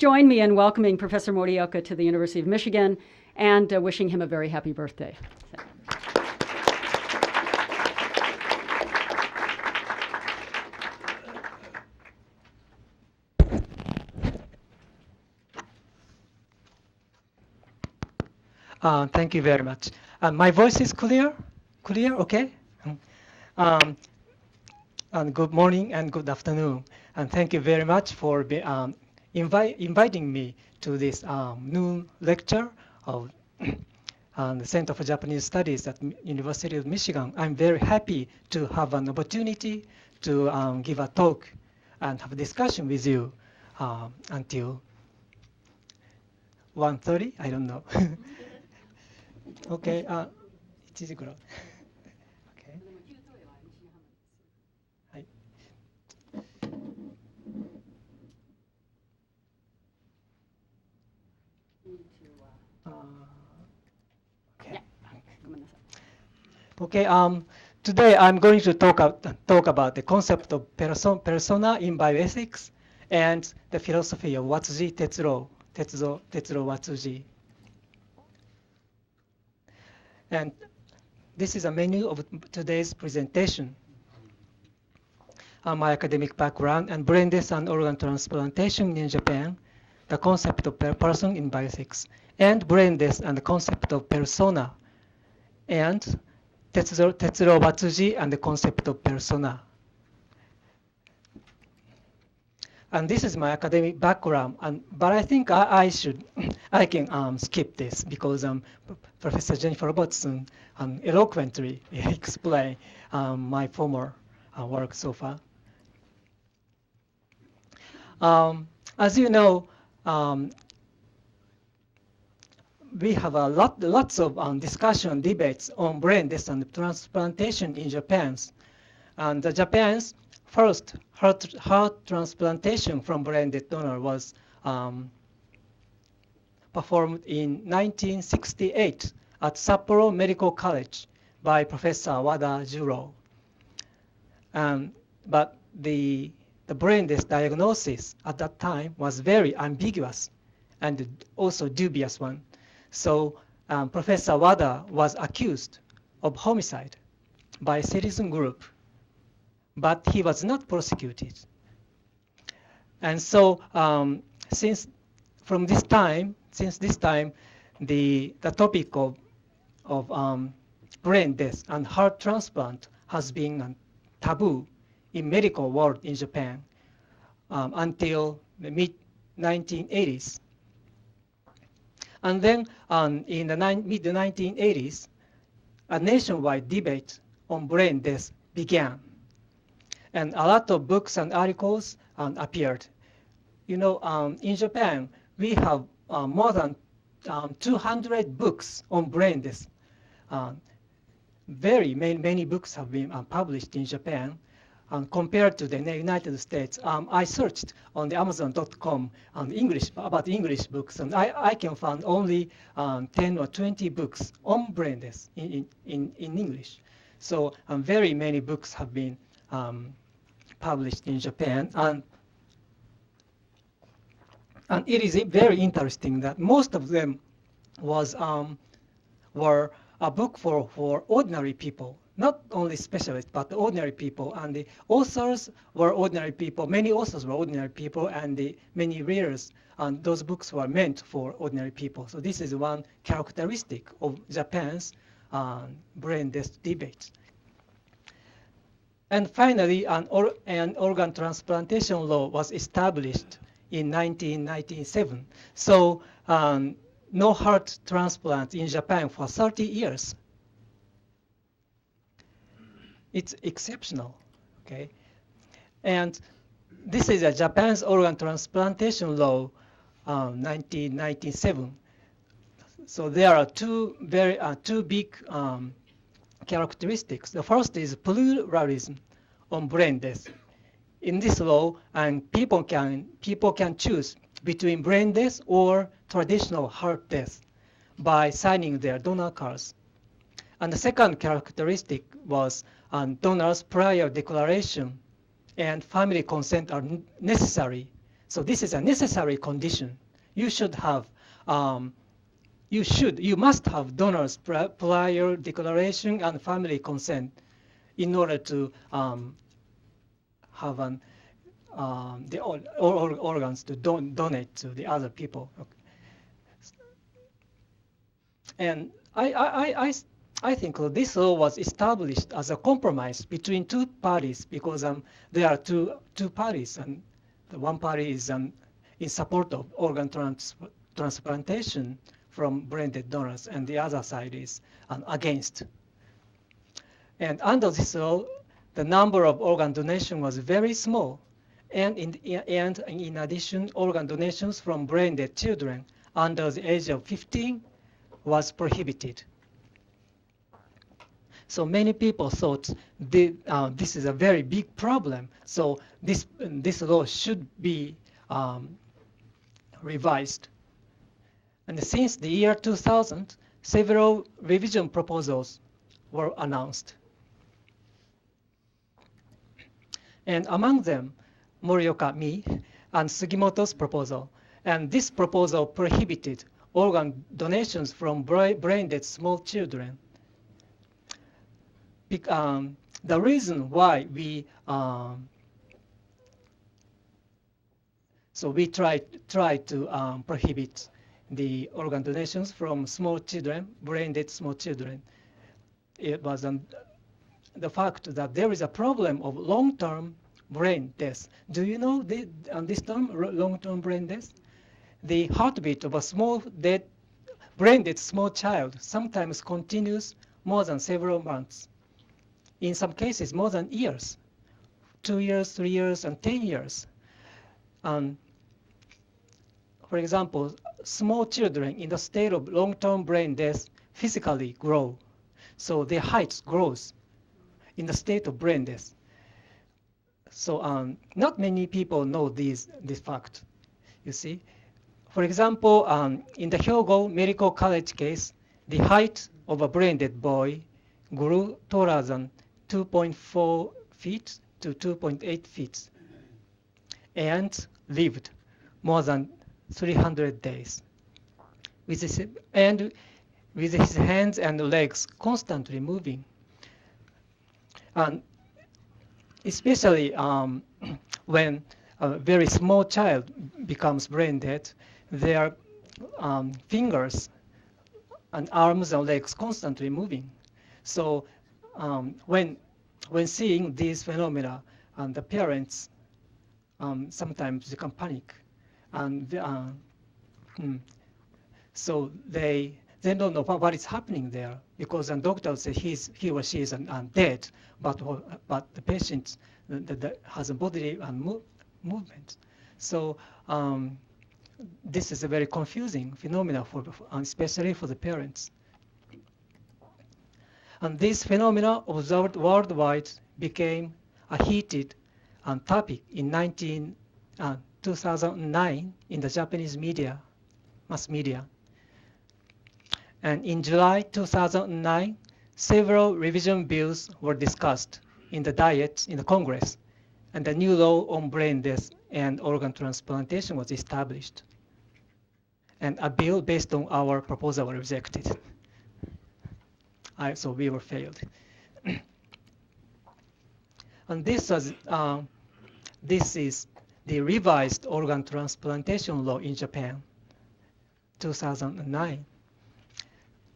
join me in welcoming Professor Morioka to the University of Michigan and wishing him a very happy birthday. Thank you very much. My voice is clear? Clear? Okay. And good morning and good afternoon. And thank you very much for inviting me to this noon lecture of the Center for Japanese Studies at University of Michigan. I'm very happy to have an opportunity to give a talk and have a discussion with you until 1:30. I don't know. Okay, 1時頃。Okay. はい。Okay. Today I'm going to talk about the concept of persona in bioethics and the philosophy of WATSUJI Tetsuro WATSUJI. And this is a menu of today's presentation. My academic background and brain death and organ transplantation in Japan, the concept of person in bioethics, and brain death and the concept of persona, and Tetsuro WATSUJI and the concept of persona. And this is my academic background, but I think I can skip this because Professor Jennifer Robertson eloquently explained my former work so far. As you know, we have lots of discussion, debates on brain death and transplantation in Japan. And Japan's first heart transplantation from brain-dead donor was performed in 1968 at Sapporo Medical College by Professor Wada Juro. But the brain death diagnosis at that time was very ambiguous and also dubious one. So Professor Wada was accused of homicide by a citizen group, but he was not prosecuted. And so since this time, the topic of brain death and heart transplant has been taboo in medical world in Japan until the mid-1980s. And then in the mid-1980s, a nationwide debate on brain death began. And a lot of books and articles appeared. You know, in Japan, we have more than 200 books on brain death. Very many books have been published in Japan. Compared to the United States, I searched on the Amazon.com about English books, and I can find only 10 or 20 books on brain death in English. So very many books have been published in Japan, and it is very interesting that most of them were a book for ordinary people. Not only specialists, but ordinary people. And the authors were ordinary people. Many authors were ordinary people, and many readers. And those books were meant for ordinary people. So this is one characteristic of Japan's brain death debate. And finally, an organ transplantation law was established in 1997. So no heart transplant in Japan for 30 years. It's exceptional, okay? And this is a Japan's organ transplantation law, 1997. So there are two big characteristics. The first is pluralism on brain death. In this law, people can choose between brain death or traditional heart death by signing their donor cards. And the second characteristic was donors' prior declaration and family consent are necessary So this is a necessary condition. You should have, you must have donors prior declaration and family consent in order to have the organs to donate to the other people. Okay. And I think this law was established as a compromise between two parties because there are two parties, and the one party is in support of organ transplantation from brain-dead donors, and the other side is against. And under this law, the number of organ donation was very small, and in addition, organ donations from brain-dead children under the age of 15 was prohibited. So many people thought this is a very big problem. So this law should be revised. And since the year 2000, several revision proposals were announced. And among them, Morioka, me, and Sugimoto's proposal. And this proposal prohibited organ donations from brain-dead small children. The reason why we try to prohibit the organ donations from small children, brain-dead small children, it was the fact that there is a problem of long-term brain death. Do you know this term, long-term brain death? The heartbeat of a brain-dead small child sometimes continues more than several months. In some cases, more than years, 2 years, 3 years, and 10 years. For example, small children in the state of long-term brain death physically grow. So their height grows in the state of brain death. So not many people know this fact, you see. For example, in the Hyogo Medical College case, the height of a brain-dead boy grew taller than 2.4 feet to 2.8 feet and lived more than 300 days. With his hands and legs constantly moving. And especially when a very small child becomes brain dead, their fingers and arms and legs constantly moving. So when seeing these phenomena, the parents sometimes become panic, and so they don't know what is happening there, because the doctor says he or she is dead, but the patient has a bodily movement. So this is a very confusing phenomena especially for the parents. And this phenomena observed worldwide became a heated topic in 2009 in the Japanese mass media. And in July 2009, several revision bills were discussed in the Congress, and a new law on brain death and organ transplantation was established. And a bill based on our proposal was rejected. So we were failed. And this is the revised organ transplantation law in Japan, 2009.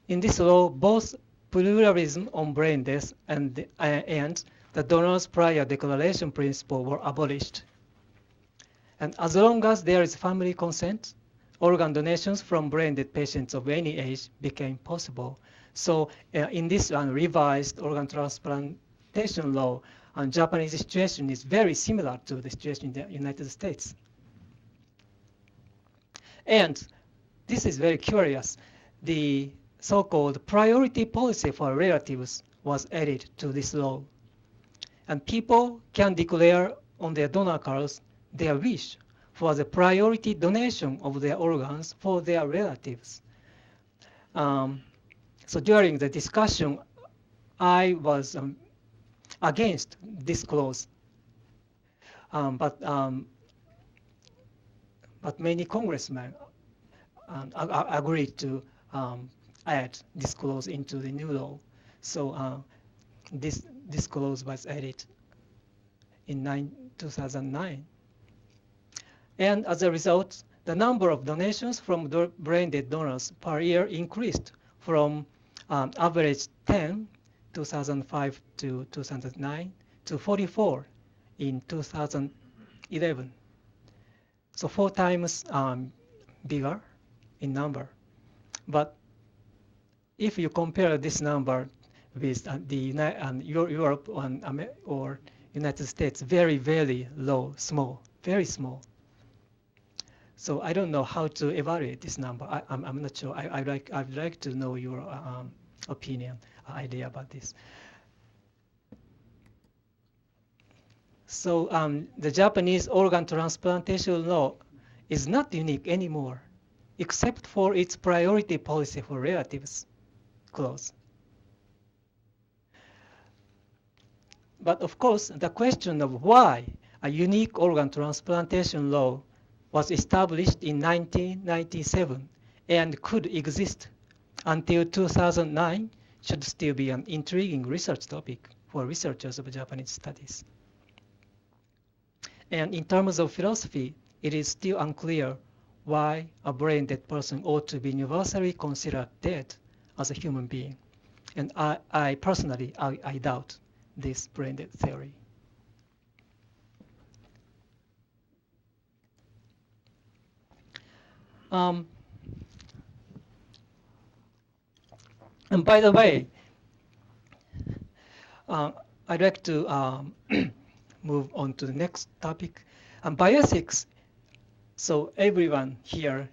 In this law, both pluralism on brain death and the donor's prior declaration principle were abolished. And as long as there is family consent, organ donations from brain-dead patients of any age became possible. So in this revised organ transplantation law, Japanese situation is very similar to the situation in the United States. And this is very curious. The so-called priority policy for relatives was added to this law. And people can declare on their donor cards their wish for the priority donation of their organs for their relatives. So during the discussion, I was against this clause. But but many congressmen agreed to add this clause into the new law. So this clause was added in 2009. And as a result, the number of donations from brain-dead donors per year increased from average 10, 2005 to 2009, to 44 in 2011. So 4 times bigger in number. But if you compare this number with Europe or United States, very, very low, small, very small. So I don't know how to evaluate this number. I'm not sure. I'd like to know your opinion, idea about this. So the Japanese organ transplantation law is not unique anymore, except for its priority policy for relatives clause. But of course, the question of why a unique organ transplantation law was established in 1997 and could exist until 2009 should still be an intriguing research topic for researchers of Japanese studies. And in terms of philosophy, it is still unclear why a brain-dead person ought to be universally considered dead as a human being. And I personally doubt this brain-dead theory. And by the way, I'd like to move on to the next topic. Bioethics. So everyone here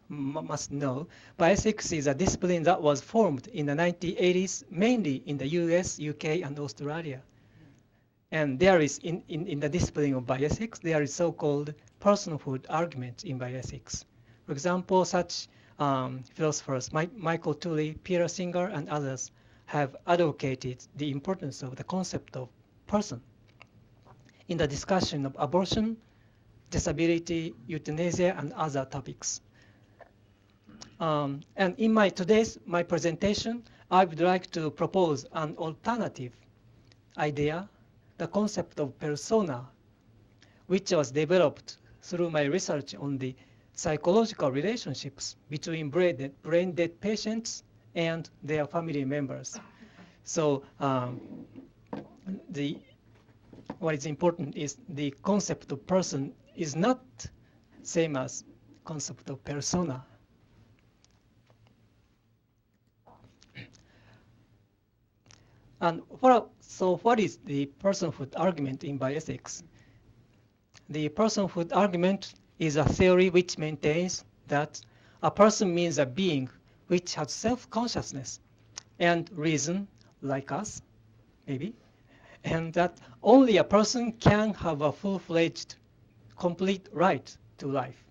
must know, bioethics is a discipline that was formed in the 1980s, mainly in the US, UK, and Australia. And there is, in the discipline of bioethics, there is so-called personhood argument in bioethics. For example, such philosophers, Michael Tooley, Peter Singer, and others have advocated the importance of the concept of person in the discussion of abortion, disability, euthanasia, and other topics. And in my presentation, I would like to propose an alternative idea, the concept of persona, which was developed through my research on the psychological relationships between brain-dead patients and their family members. So what is important is the concept of person is not same as concept of persona. And so what is the personhood argument in bioethics? The personhood argument is a theory which maintains that a person means a being which has self-consciousness and reason like us, maybe, and that only a person can have a full-fledged, complete right to life.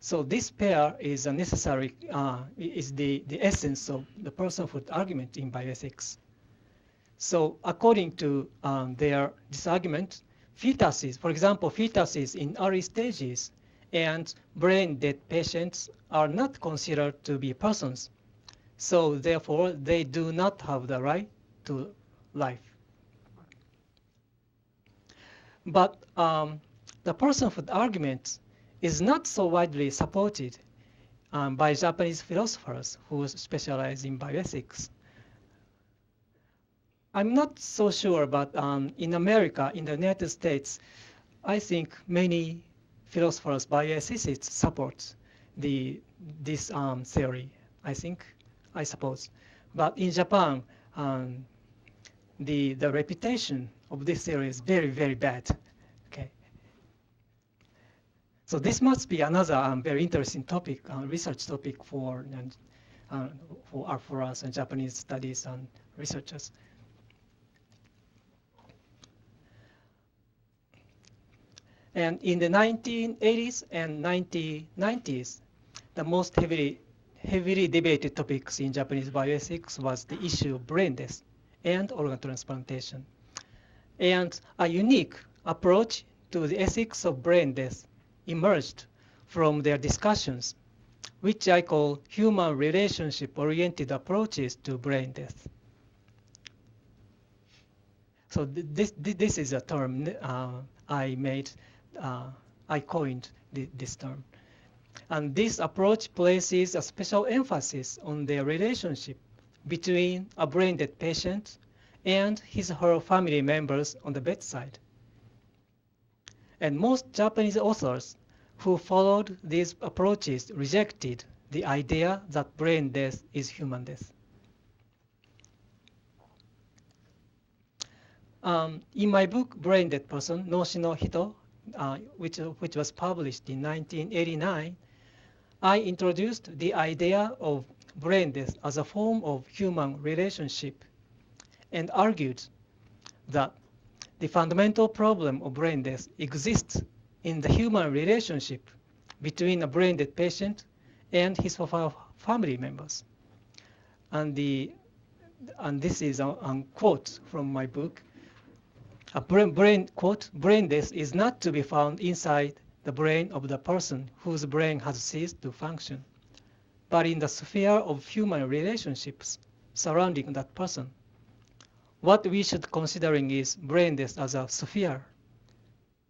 So this pair is a necessary, is the essence of the personhood argument in bioethics. So according to this argument, fetuses, for example, fetuses in early stages and brain-dead patients are not considered to be persons. So therefore, they do not have the right to life. But the personhood argument is not so widely supported by Japanese philosophers who specialize in bioethics. I'm not so sure, but in America, in the United States, I think many philosophers, bioethicists, support this theory, I suppose. But in Japan, the reputation of this theory is very, very bad. Okay. So this must be another very interesting topic, research topic for us and Japanese studies and researchers. And in the 1980s and 1990s, the most heavily debated topics in Japanese bioethics was the issue of brain death and organ transplantation. And a unique approach to the ethics of brain death emerged from their discussions, which I call human relationship-oriented approaches to brain death. So this is a term I coined this term. And this approach places a special emphasis on the relationship between a brain-dead patient and his or her family members on the bedside. And most Japanese authors who followed these approaches rejected the idea that brain death is human death. In my book, Brain Dead Person, Noshi no Hito, which was published in 1989, I introduced the idea of brain death as a form of human relationship and argued that the fundamental problem of brain death exists in the human relationship between a brain dead patient and his or her family members. And this is a quote from my book. Brain death is not to be found inside the brain of the person whose brain has ceased to function, but in the sphere of human relationships surrounding that person. What we should considering is brain death as a sphere.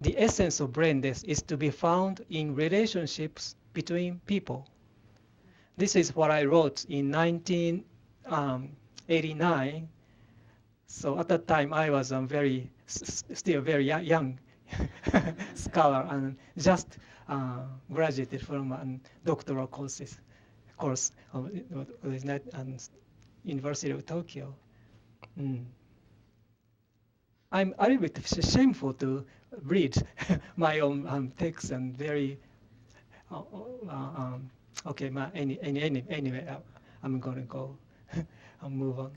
The essence of brain death is to be found in relationships between people. This is what I wrote in 1989. So at that time, I was still very young scholar and just graduated from a doctoral course of University of Tokyo. I'm a little bit shameful to read my own text and very okay. Anyway, I'm going to go. I'll move on.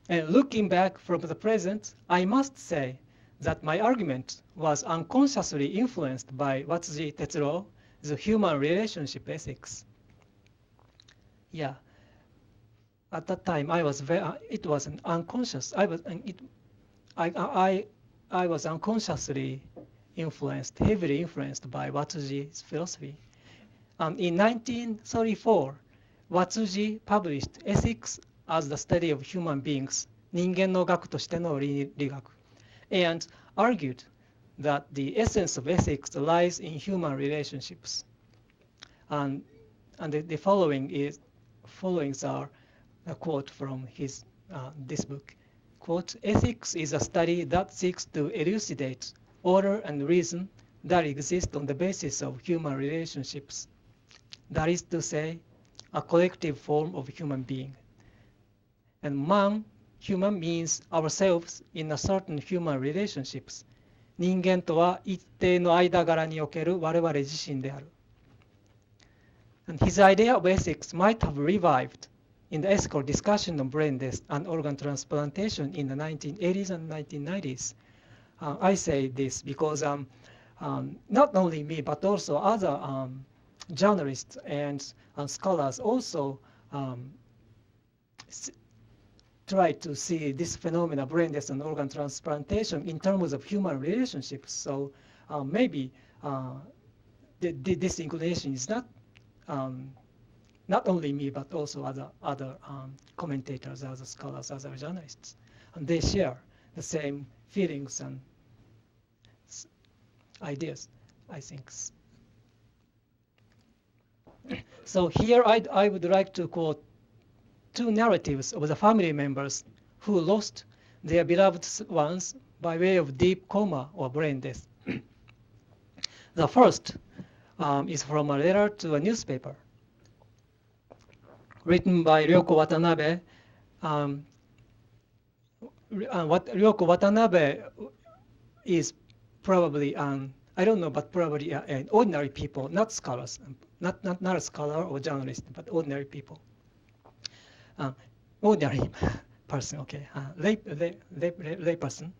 And looking back from the present, I must say that my argument was unconsciously influenced by WATSUJI Tetsuro, the human relationship ethics. Yeah. At that time, it was an unconscious. I was unconsciously heavily influenced by WATSUJI's philosophy. In 1934, WATSUJI published Ethics as the Study of Human Beings, 人間の学としての倫理学, and argued that the essence of ethics lies in human relationships. And the followings are a quote from this book. Quote, ethics is a study that seeks to elucidate order and reason that exist on the basis of human relationships. That is to say, a collective form of human being. And human means ourselves in a certain human relationships. 人間とは一定の間柄における我々自身である. And his idea of ethics might have revived in the ethical discussion on brain death and organ transplantation in the 1980s and 1990s. I say this because not only me, but also other journalists and scholars also try to see this phenomenon, brain death and organ transplantation, in terms of human relationships. So maybe this inclination is not only me, but also other commentators, other scholars, other journalists. And they share the same feelings and ideas, I think. So here I would like to quote two narratives of the family members who lost their beloved ones by way of deep coma or brain death. The first is from a letter to a newspaper written by Ryoko Watanabe. Ryoko Watanabe is probably, I don't know, but probably ordinary people, not scholars, not a scholar or journalist, but ordinary people. Ordinary person, okay, lay person.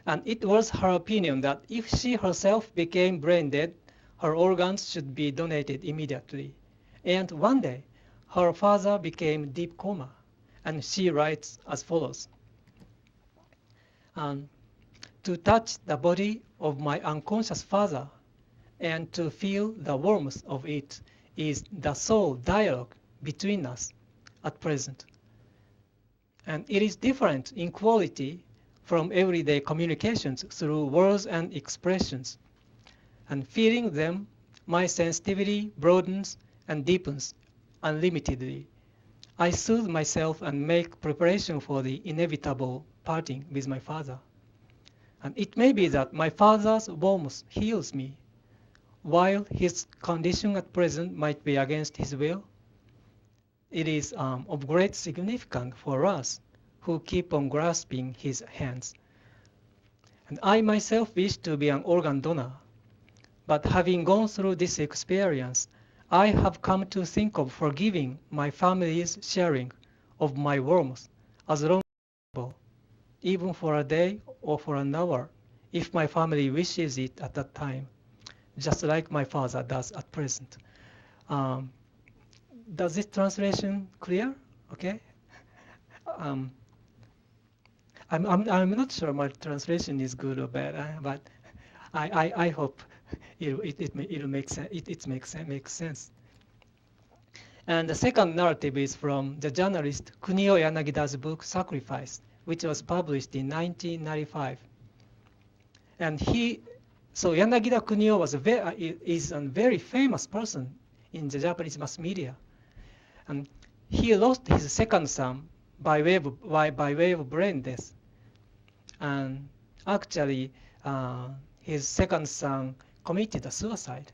And it was her opinion that if she herself became brain dead, her organs should be donated immediately. And one day, her father became deep coma, and she writes as follows. To touch the body of my unconscious father and to feel the warmth of it is the sole dialogue between us at present. And it is different in quality from everyday communications through words and expressions. And feeling them, my sensitivity broadens and deepens unlimitedly. I soothe myself and make preparation for the inevitable parting with my father. And it may be that my father's warmth heals me, while his condition at present might be against his will. It is of great significance for us who keep on grasping his hands. And I myself wish to be an organ donor, but having gone through this experience, I have come to think of forgiving my family's sharing of my warmth as long as possible, even for a day or for an hour, if my family wishes it at that time, just like my father does at present. Does this translation clear? Okay. I'm not sure my translation is good or bad, but I hope it makes sense. And the second narrative is from the journalist Kunio Yanagida's book Sacrifice, which was published in 1995. And so Yanagida Kunio is a very famous person in the Japanese mass media. And he lost his second son by way of brain death. And actually, his second son committed a suicide.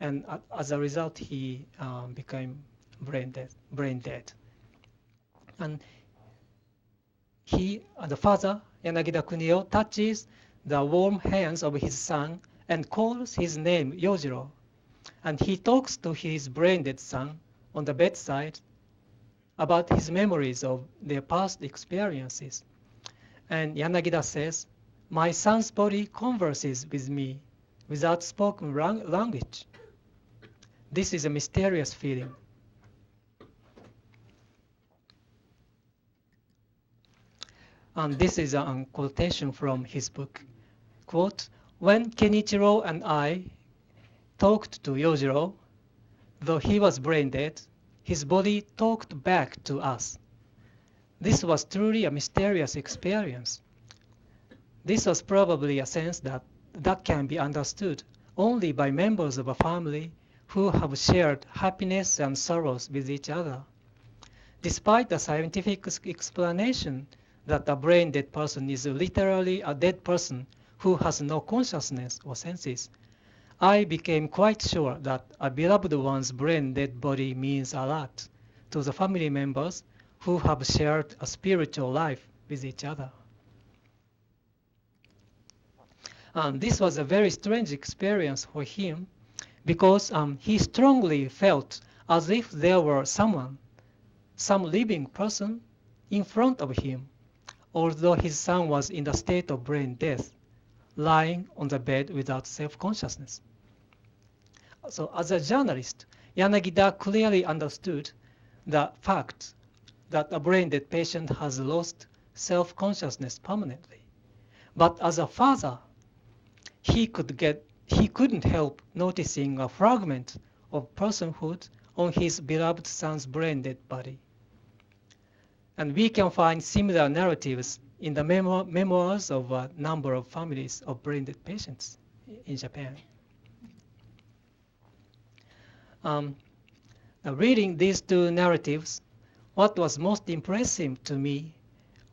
And as a result, he became brain dead. And the father, Yanagida Kunio, touches the warm hands of his son and calls his name Yojiro. And he talks to his brain dead son on the bedside about his memories of their past experiences. And Yanagida says, "My son's body converses with me without spoken language." This is a mysterious feeling. And this is a quotation from his book. Quote, "When Kenichiro and I talked to Yojiro, though he was brain dead, his body talked back to us. This was truly a mysterious experience. This was probably a sense that can be understood only by members of a family who have shared happiness and sorrows with each other. Despite the scientific explanation that a brain-dead person is literally a dead person who has no consciousness or senses, I became quite sure that a beloved one's brain-dead body means a lot to the family members who have shared a spiritual life with each other." And this was a very strange experience for him because he strongly felt as if there were some living person in front of him, although his son was in the state of brain death, lying on the bed without self-consciousness. So as a journalist, Yanagida clearly understood the fact that a brain-dead patient has lost self-consciousness permanently. But as a father, he couldn't help noticing a fragment of personhood on his beloved son's brain-dead body. And we can find similar narratives in the memoirs of a number of families of brain-dead patients in Japan. Reading these two narratives, what was most impressive to me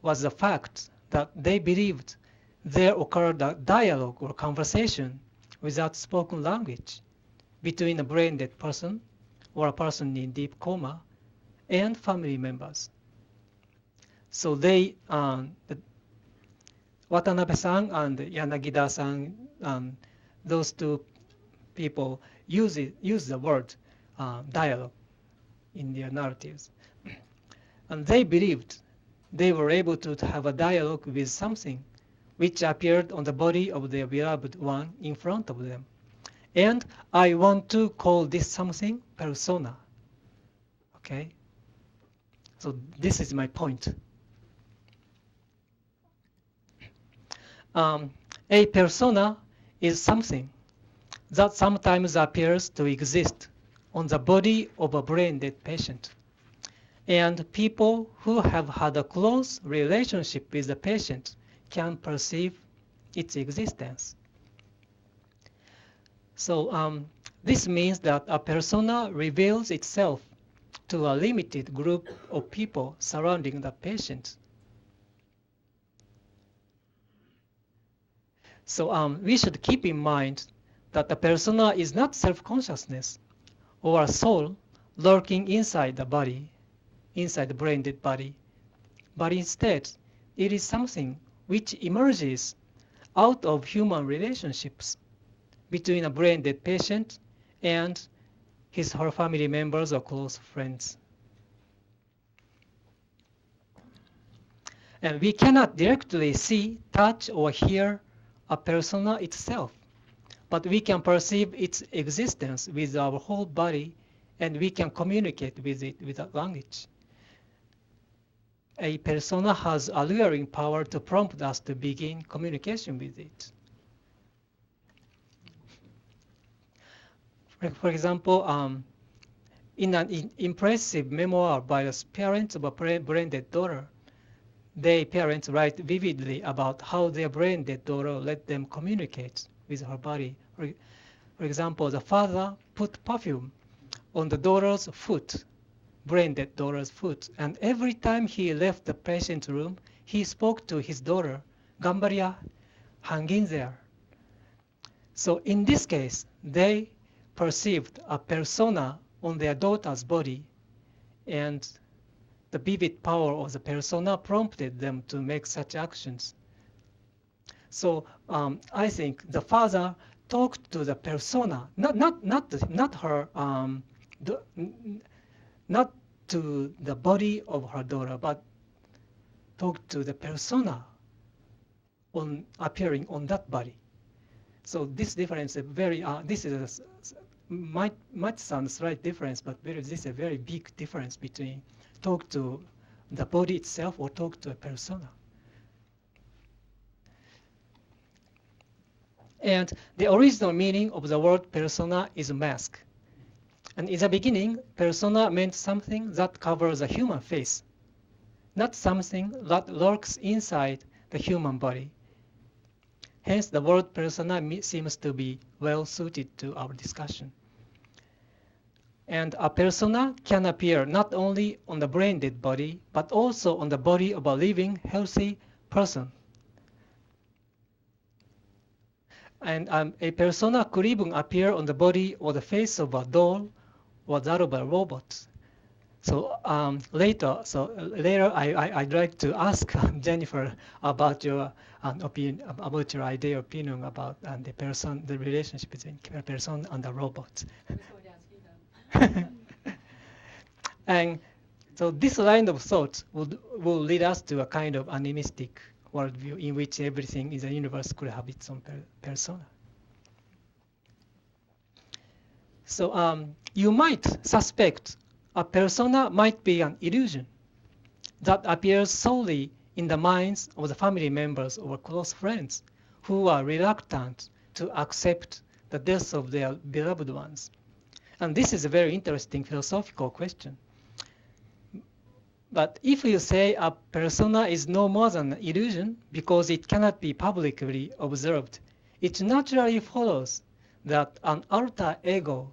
was the fact that they believed there occurred a dialogue or conversation without spoken language between a brain-dead person or a person in deep coma and family members. So they, Watanabe-san and Yanagida-san, those two people use the word dialogue in their narratives. And they believed they were able to have a dialogue with something which appeared on the body of their beloved one in front of them. And I want to call this something persona. Okay? So this is my point. A persona is something that sometimes appears to exist on the body of a brain-dead patient. And people who have had a close relationship with the patient can perceive its existence. So this means that a persona reveals itself to a limited group of people surrounding the patient. So we should keep in mind that the persona is not self-consciousness or a soul lurking inside the body, inside the brain-dead body, but instead it is something which emerges out of human relationships between a brain-dead patient and his/her family members or close friends. And we cannot directly see, touch, or hear a persona itself, but we can perceive its existence with our whole body, and we can communicate with it without language. A persona has alluring power to prompt us to begin communication with it. For example, in an impressive memoir by the parents of a brain-dead daughter, their parents write vividly about how their brain-dead daughter let them communicate with her body. For example, the father put perfume on the daughter's foot, brain-dead daughter's foot, and every time he left the patient's room, he spoke to his daughter, "Gambaria, hang in there." So in this case, they perceived a persona on their daughter's body, and the vivid power of the persona prompted them to make such actions. So I think the father talked to the persona, not her, not to the body of her daughter, but talked to the persona appearing on that body. So this difference is very. This is might sound a slight difference, but this is a very big difference between talk to the body itself or talk to a persona. And the original meaning of the word persona is mask. And in the beginning, persona meant something that covers a human face, not something that lurks inside the human body. Hence, the word persona seems to be well suited to our discussion. And a persona can appear not only on the brain-dead body, but also on the body of a living, healthy person. And a persona could even appear on the body or the face of a doll or that of a robot. So later, I'd like to ask Jennifer about your opinion, about your idea, opinion about the relationship between a person and a robot. And so this line of thought will lead us to a kind of animistic worldview in which everything in the universe could have its own persona. So you might suspect a persona might be an illusion that appears solely in the minds of the family members or close friends who are reluctant to accept the death of their beloved ones. And this is a very interesting philosophical question. But if you say a persona is no more than an illusion because it cannot be publicly observed, it naturally follows that an alter ego,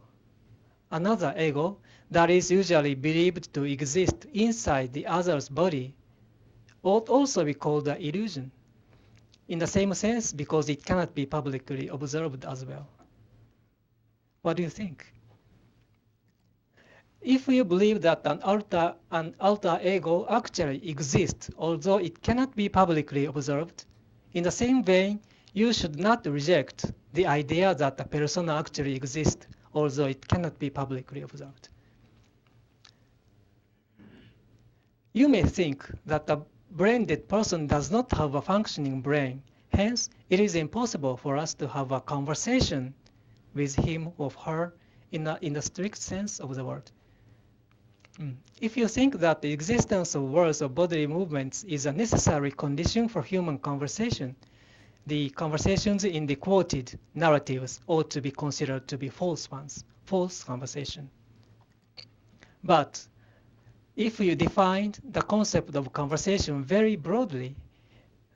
another ego, that is usually believed to exist inside the other's body, ought also be called an illusion, in the same sense because it cannot be publicly observed as well. What do you think? If you believe that an alter ego actually exists, although it cannot be publicly observed, in the same vein, you should not reject the idea that a persona actually exists, although it cannot be publicly observed. You may think that a brain-dead person does not have a functioning brain. Hence, it is impossible for us to have a conversation with him or her in the strict sense of the word. If you think that the existence of words or bodily movements is a necessary condition for human conversation, the conversations in the quoted narratives ought to be considered to be false ones, false conversation. But if you defined the concept of conversation very broadly,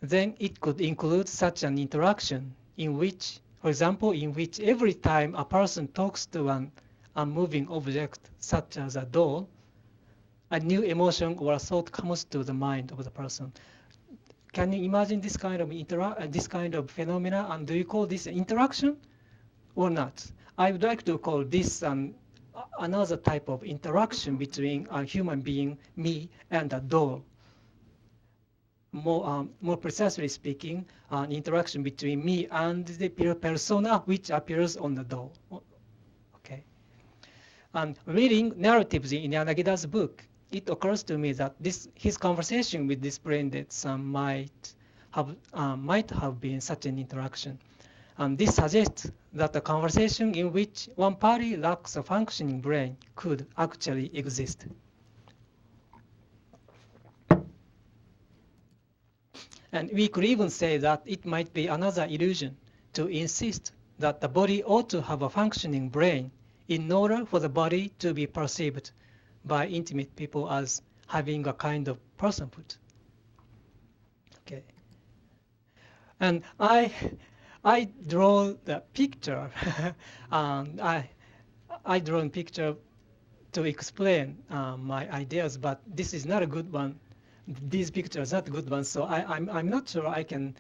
then it could include such an interaction in which, for example, in which every time a person talks to an unmoving object such as a doll, a new emotion or a thought comes to the mind of the person. Can you imagine this kind of phenomena, and do you call this interaction or not? I would like to call this another type of interaction between a human being, me, and a doll. More precisely speaking, an interaction between me and the persona which appears on the doll. Okay. And reading narratives in Yanagida's book, it occurs to me that his conversation with this Braindead son might have been such an interaction. And this suggests that a conversation in which one party lacks a functioning brain could actually exist. And we could even say that it might be another illusion to insist that the body ought to have a functioning brain in order for the body to be perceived by intimate people as having a kind of personhood. Okay. And I draw the picture, and I draw a picture to explain my ideas, but this is not a good one. These pictures are not good ones, so I'm not sure I can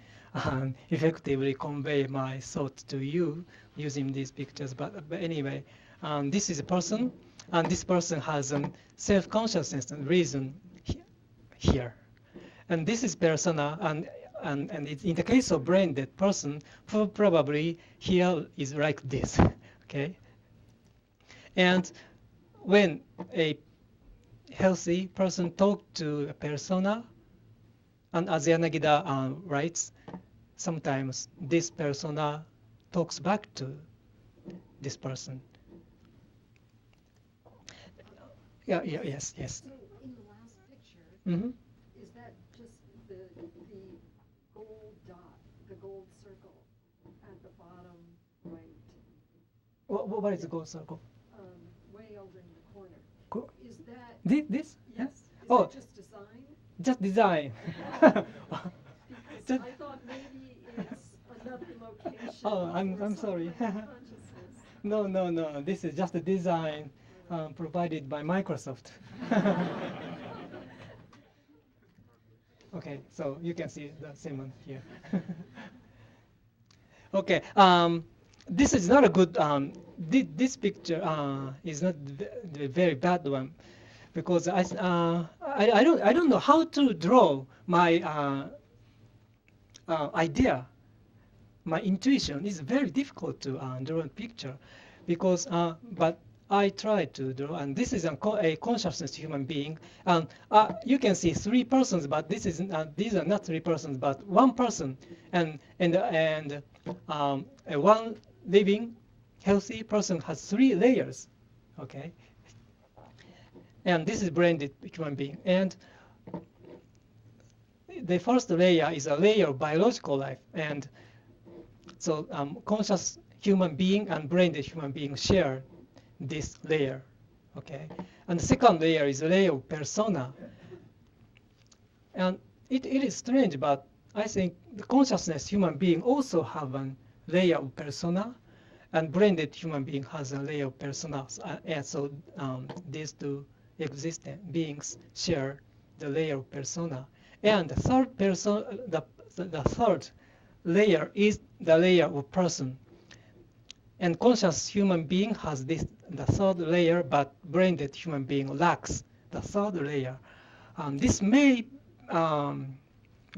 effectively convey my thoughts to you using these pictures. But anyway, this is a person, and this person has a self-consciousness and reason here. And this is persona, and it's, in the case of brain-dead person, probably here is like this, okay? And when a healthy person talks to a persona, and as Yanagida writes, sometimes this persona talks back to this person. Yes. So in the last picture, is that just the gold dot, the gold circle at the bottom right? What is the gold circle? Way over in the corner. Is that This? yes? Is Oh, that just design? just design. Because I thought maybe it's another location. Oh, I'm sorry. No. This is just a design provided by Microsoft. Okay, so you can see the same one here. Okay, this is not a good. This picture is not the very bad one, because I don't know how to draw my idea. My intuition is very difficult to draw a picture, because but I try to draw, and this is a consciousness human being, and you can see three persons, but this is these are not three persons, but one person, and one living, healthy person has three layers, okay? And this is brain-dead human being, and the first layer is a layer of biological life, and so conscious human being and brain-dead human being share this layer, okay? And the second layer is a layer of persona. And it is strange, but I think the consciousness human being also have a layer of persona, and brain-dead human being has a layer of persona. And so these two existent beings share the layer of persona. And the third the third layer is the layer of person. And conscious human being has the third layer, but brain-dead human being lacks the third layer. This may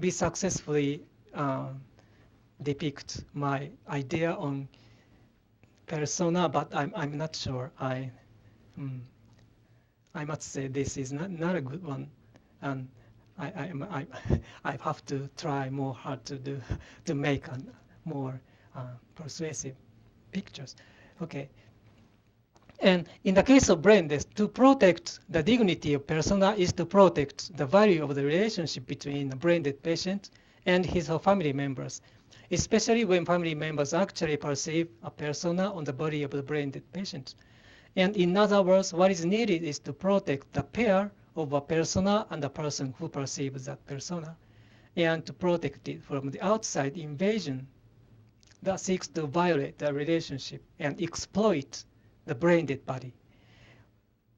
be successfully depict my idea on persona, but I'm not sure. I must say this is not a good one, and I have to try more hard to make a more persuasive pictures. Okay. And in the case of brain-dead, to protect the dignity of persona is to protect the value of the relationship between the brain-dead patient and his or family members. especially when family members actually perceive a persona on the body of the brain-dead patient. And in other words, what is needed is to protect the pair of a persona and the person who perceives that persona, and to protect it from the outside invasion that seeks to violate the relationship and exploit the brain-dead body.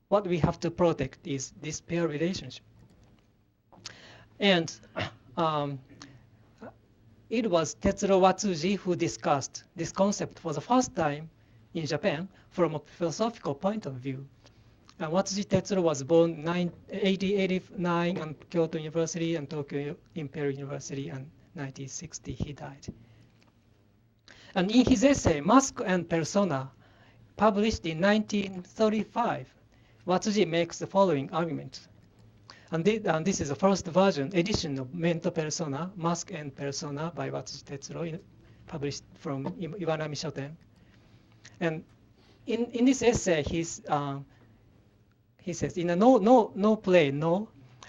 What we have to protect is this pair relationship. And it was Tetsuro WATSUJI who discussed this concept for the first time in Japan from a philosophical point of view. WATSUJI Tetsuro was born in 1889 at Kyoto University and Tokyo Imperial University, and 1960 he died. And in his essay, Mask and Persona, published in 1935, WATSUJI makes the following argument. And this is the first edition of Mento Persona, Mask and Persona by WATSUJI Tetsuro, published from Iwanami Shoten. And in this essay, he says, in a Knowplay,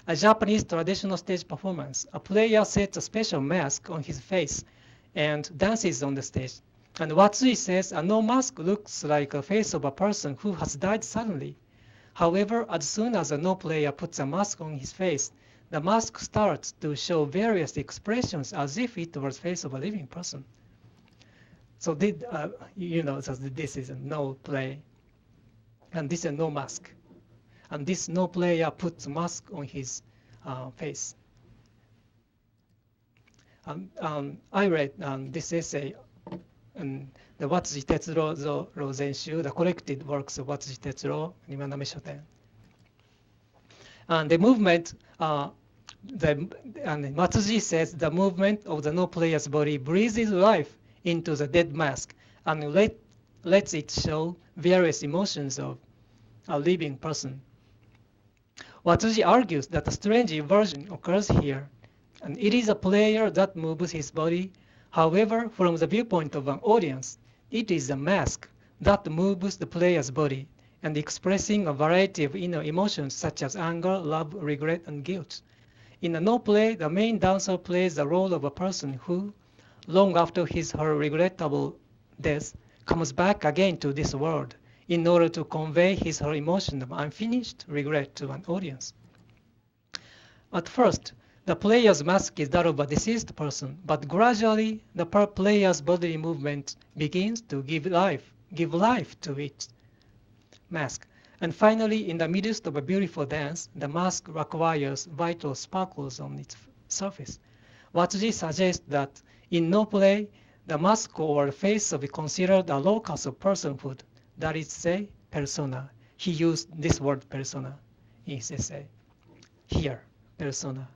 a Japanese traditional stage performance, a player sets a special mask on his face and dances on the stage. And WATSUJI says a no mask looks like a face of a person who has died suddenly. However, as soon as a no player puts a mask on his face, the mask starts to show various expressions as if it was the face of a living person. So you know that this is a no play, and this is a no mask. And this no player puts a mask on his face. I read this essay, the WATSUJI Tetsuro Zenshu, the collected works of WATSUJI Tetsuro, Iwanami Shoten. And the movement, and WATSUJI says the movement of the no player's body breathes life into the dead mask and lets it show various emotions of a living person. WATSUJI argues that a strange inversion occurs here, and it is a player that moves his body. However, from the viewpoint of an audience, it is a mask that moves the player's body and expressing a variety of inner emotions such as anger, love, regret, and guilt. In a no play, the main dancer plays the role of a person who, long after his or her regrettable death, comes back again to this world in order to convey his or her emotion of unfinished regret to an audience. At first, the player's mask is that of a deceased person, but gradually the player's bodily movement begins to give life to its mask. And finally, in the midst of a beautiful dance, the mask acquires vital sparkles on its surface. WATSUJI suggests that in no play, the mask or face is considered a locus of personhood, that is to say, persona. He used this word persona in his essay. Here, persona.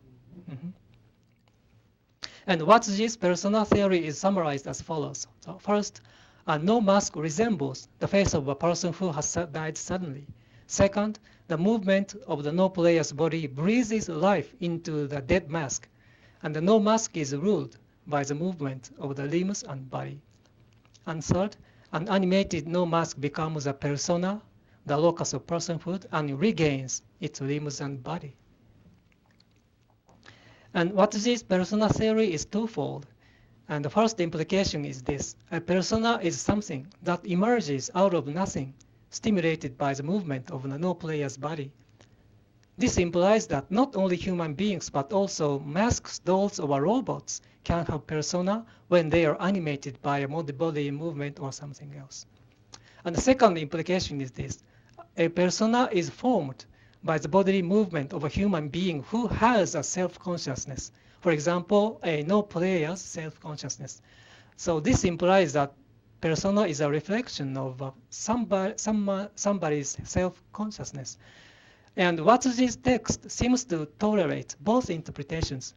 And WATSUJI's persona theory is summarized as follows. So first, a no mask resembles the face of a person who has died suddenly. Second, the movement of the no player's body breathes life into the dead mask, and the no mask is ruled by the movement of the limbs and body. And third, an animated no mask becomes a persona, the locus of personhood, and regains its limbs and body. And WATSUJI's persona theory is twofold. And the first implication is this. A persona is something that emerges out of nothing, stimulated by the movement of the no player's body. This implies that not only human beings, but also masks, dolls, or robots can have persona when they are animated by a body movement or something else. And the second implication is this. A persona is formed by the bodily movement of a human being who has a self-consciousness. For example, a no player's self-consciousness. So this implies that persona is a reflection of somebody's self-consciousness. And WATSUJI's text seems to tolerate both interpretations.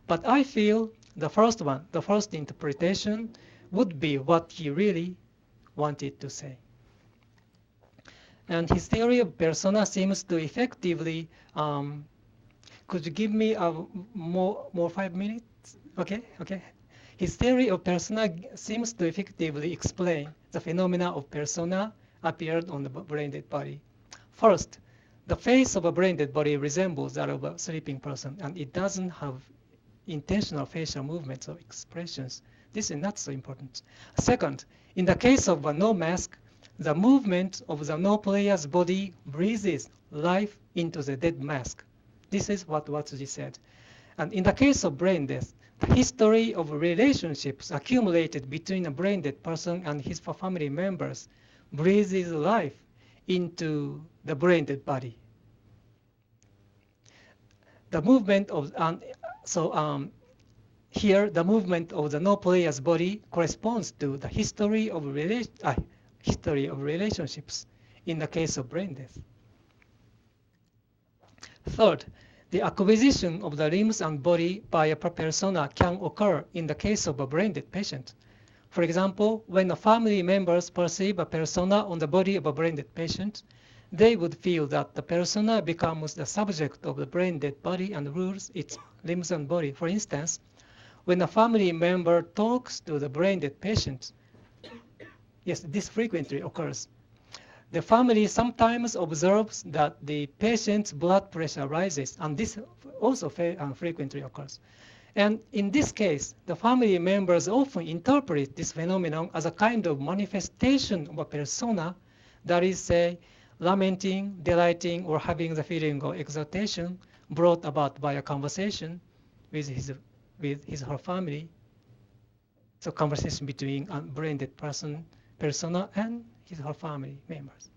But I feel the first interpretation, would be what he really wanted to say. And his theory of persona seems to effectively, could you give me more 5 minutes? Okay. His theory of persona seems to effectively explain the phenomena of persona appeared on the brain-dead body. First, the face of a brain-dead body resembles that of a sleeping person, and it doesn't have intentional facial movements or expressions This is not so important. Second, in the case of a no mask, the movement of the no player's body breathes life into the dead mask. This is what WATSUJI said. And in the case of brain death, the history of relationships accumulated between a brain dead person and his family members breathes life into the brain dead body. The movement of here the movement of the no player's body corresponds to the history of relationships in the case of brain death. Third, the acquisition of the limbs and body by a persona can occur in the case of a brain dead patient. For example, when a family members perceive a persona on the body of a brain dead patient, they would feel that the persona becomes the subject of the brain dead body and rules its limbs and body. For instance, when a family member talks to the brain dead patient, yes, this frequently occurs. The family sometimes observes that the patient's blood pressure rises, and this also frequently occurs. And in this case, the family members often interpret this phenomenon as a kind of manifestation of a persona, that is, say, lamenting, delighting, or having the feeling of exaltation brought about by a conversation with his or her family. So conversation between a brain dead persona and his or her family members.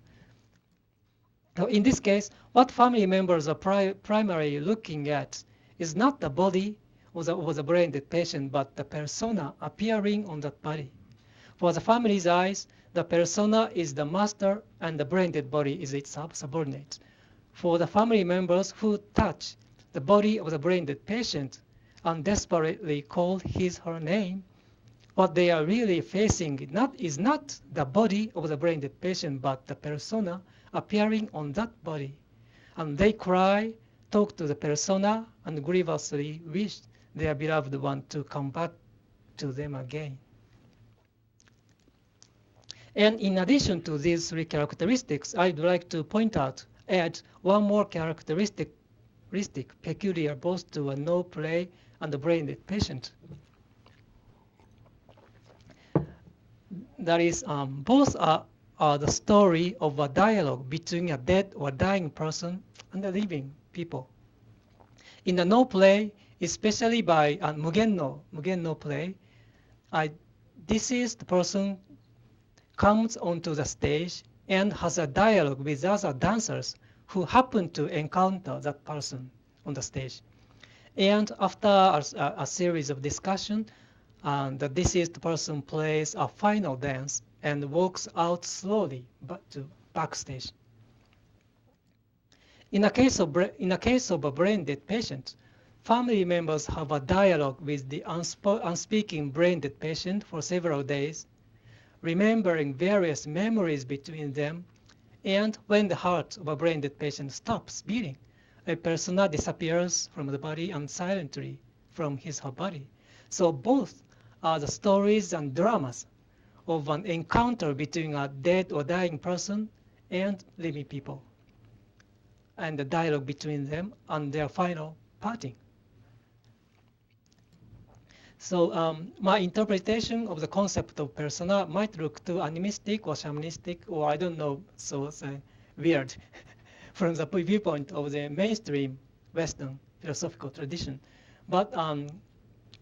Now, in this case, what family members are primarily looking at is not the body of the brain dead patient, but the persona appearing on that body. For the family's eyes, the persona is the master and the brain dead body is its subordinate. For the family members who touch the body of the brain dead patient and desperately call his or her name, what they are really facing is not the body of the brain dead patient, but the persona appearing on that body. And they cry, talk to the persona, and grievously wish their beloved one to come back to them again. And in addition to these three characteristics, I'd like to add one more characteristic, Ristic Peculiar, both to a Knowplay and the brain dead patient. That is, both are the story of a dialogue between a dead or dying person and the living people. In the Knowplay, especially by Mugen no play, this is the person comes onto the stage and has a dialogue with other dancers who happen to encounter that person on the stage. And after a series of discussion, the deceased person plays a final dance and walks out slowly to backstage. In a case of a brain dead patient, family members have a dialogue with the unspeaking brain dead patient for several days, remembering various memories between them, and when the heart of a brain dead patient stops beating, a persona disappears from the body and silently from his or her body. So both are the stories and dramas of an encounter between a dead or dying person and living people, and the dialogue between them and their final parting. So my interpretation of the concept of persona might look too animistic or shamanistic, or I don't know, so weird from the viewpoint of the mainstream Western philosophical tradition. But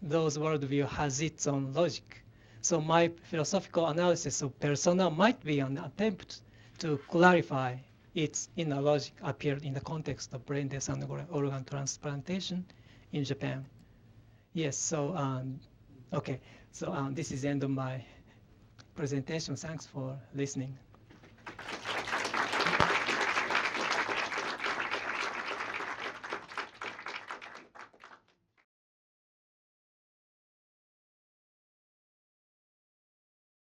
those worldview has its own logic. So my philosophical analysis of persona might be an attempt to clarify its inner logic appeared in the context of brain death and organ transplantation in Japan. Yes, so okay, so this is the end of my presentation. Thanks for listening.